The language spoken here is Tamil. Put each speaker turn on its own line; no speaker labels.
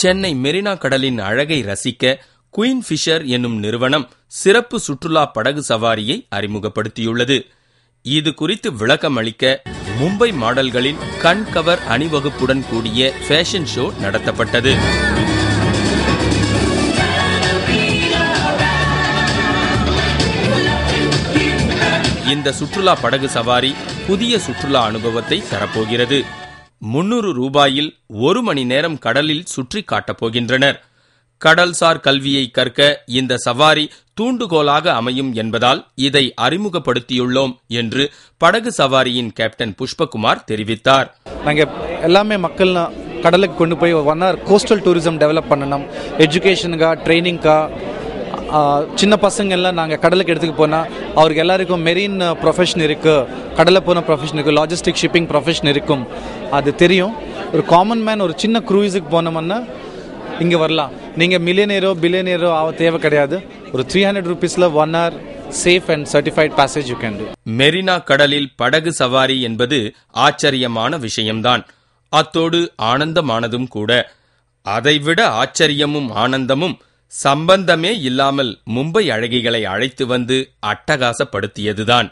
சென்னை மெரினா கடலின் அழகை ரசிக்க குயின் ஃபிஷர் என்னும் நிறுவனம் சிறப்பு சுற்றுலா படகு சவாரியை அறிமுகப்படுத்தியுள்ளது. இது குறித்து விளக்கம் அளிக்க மும்பை மாடல்களின் கண்கவர் அணிவகுப்புடன் கூடிய ஃபேஷன் ஷோ நடத்தப்பட்டது. இந்த சுற்றுலா படகு சவாரி புதிய சுற்றுலா அனுபவத்தை தரப்போகிறது. 300 ரூபாயில் 1 மணி நேரம் கடலில் சுற்றி காட்டப் போகின்றனர். கடல்சார் கல்வியை கற்க இந்த சவாரி தூண்டுகோலாக அமையும் என்பதால் இதை அறிமுகப்படுத்தியுள்ளோம் என்று படகு சவாரியின் கேப்டன் புஷ்பகுமார் தெரிவித்தார்.
நாங்கள் எல்லாமே மக்கள் கடலுக்கு கொண்டு போய் 1 hour கோஸ்டல் டூரிசம் டெவலப் பண்ணணும். எஜுகேஷனுக்கா, ட்ரைனிங்க்கா, சின்ன பசங்க எல்லாம் நாங்கள் கடலுக்கு எடுத்துக்க போனால் அவருக்கு எல்லாருக்கும் மெரீன் ப்ரொஃபஷன் இருக்குது, கடலில் போன ப்ரொஃபஷன் இருக்குது, லாஜிஸ்டிக் ஷிப்பிங் ப்ரொஃபஷன் இருக்கும். அது தெரியும். ஒரு காமன் மேன் ஒரு சின்ன க்ரூயிஸுக்கு போனோம்னா இங்கே வரலாம். நீங்கள் மில்லியனேரோ பில்லியனேரோ ஆக தேவை கிடையாது. ஒரு 300 rupeesல 1 hour safe and certified passage you can to.
Marina கடலில் படகு சவாரி என்பது ஆச்சரியமான விஷயம்தான். அத்தோடு ஆனந்தமானதும் கூட. அதைவிட ஆச்சரியமும் ஆனந்தமும் சம்பந்தமே இல்லாமல் மும்பை அழகிகளை அழைத்து வந்து அட்டகாசப்படுத்தியதுதான்.